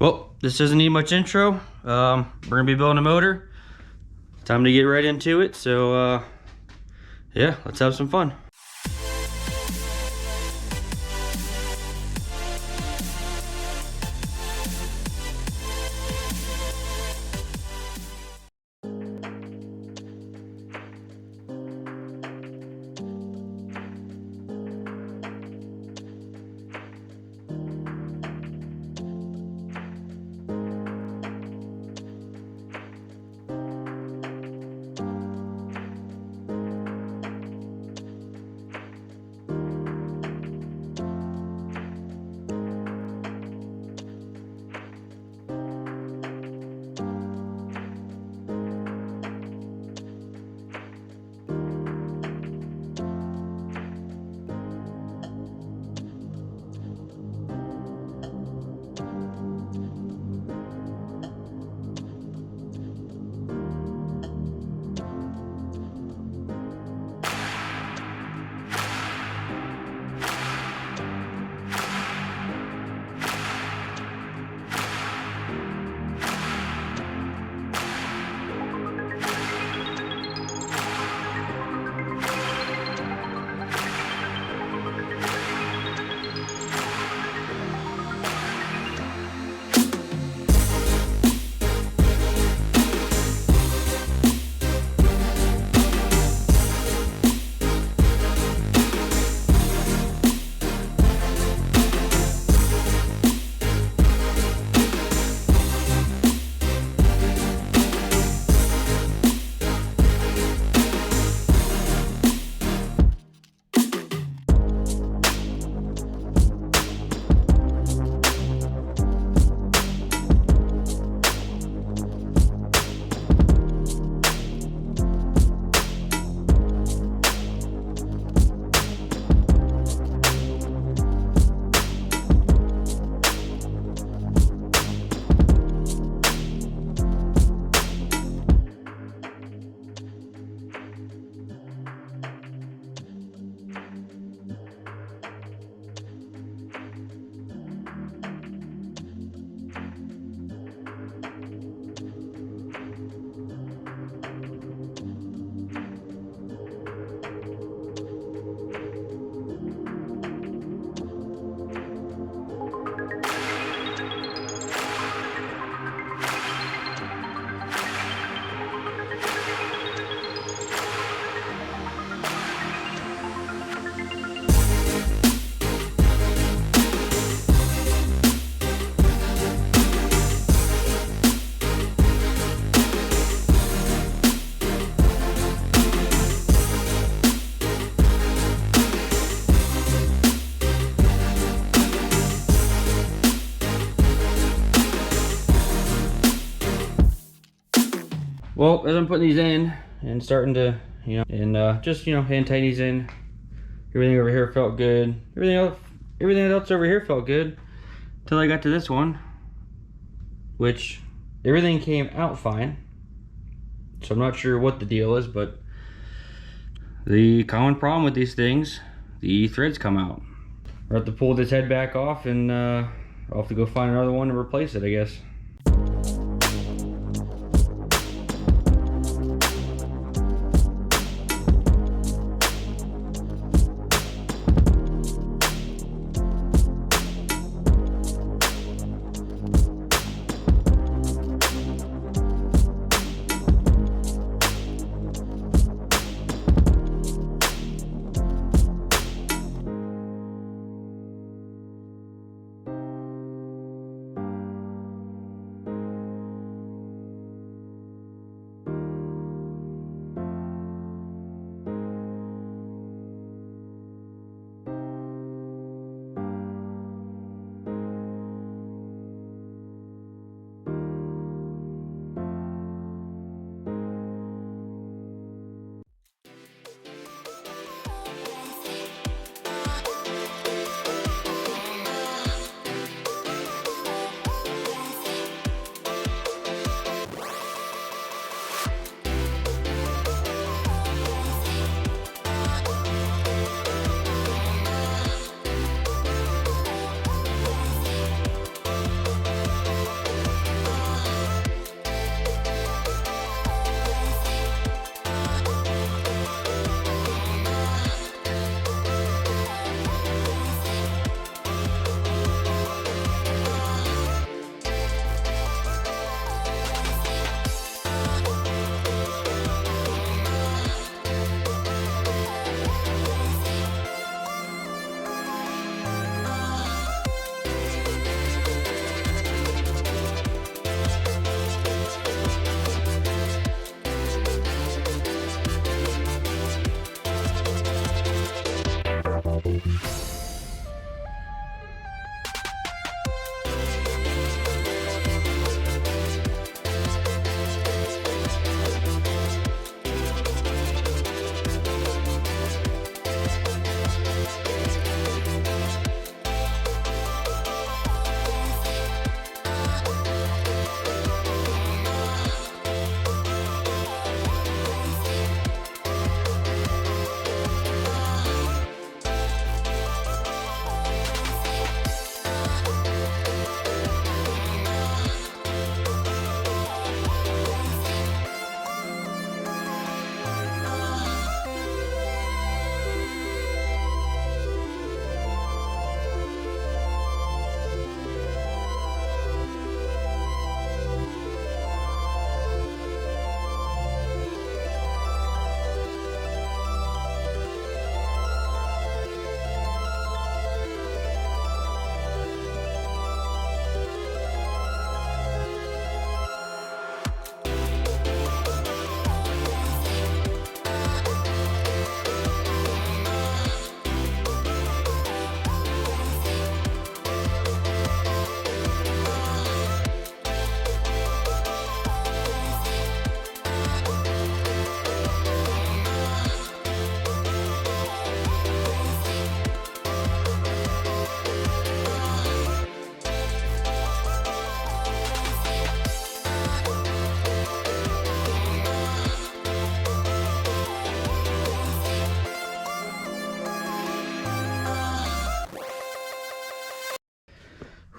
Well, this doesn't need much intro. We're gonna be building a motor. Time to get right into it. So yeah, let's have some fun. Well, as I'm putting these in and starting to, just, hand tighten these in, everything over here felt good. Everything else over here felt good until I got to this one, which everything came out fine. So I'm not sure what the deal is, but the common problem with these things, the threads come out. I'll have to pull this head back off, and I'll have to go find another one to replace it, I guess.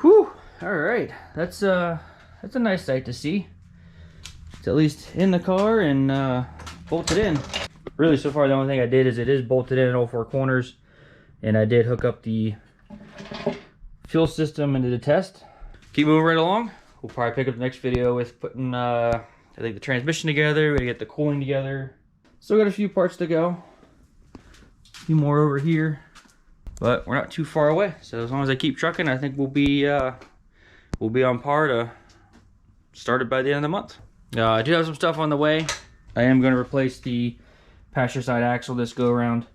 Whew. All right, that's a nice sight to see. It's at least in the car and bolted in. Really, so far the only thing I did is it is bolted in all four corners, and I did hook up the fuel system into the test. Keep moving right along. We'll probably pick up the next video with putting I think the transmission together. We're gonna get the cooling together. Still got a few parts to go. A few more over here, but we're not too far away. So as long as I keep trucking, I think we'll be on par to start it by the end of the month. I do have some stuff on the way. I am going to replace the passenger side axle this go around.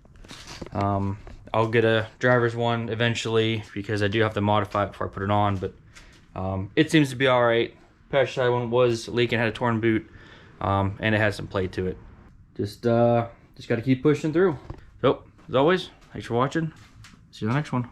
I'll get a driver's one eventually because I do have to modify it before I put it on, but it seems to be all right. Passenger side one was leaking, had a torn boot, and it has some play to it. Just got to keep pushing through. So as always, thanks for watching. See you in the next one.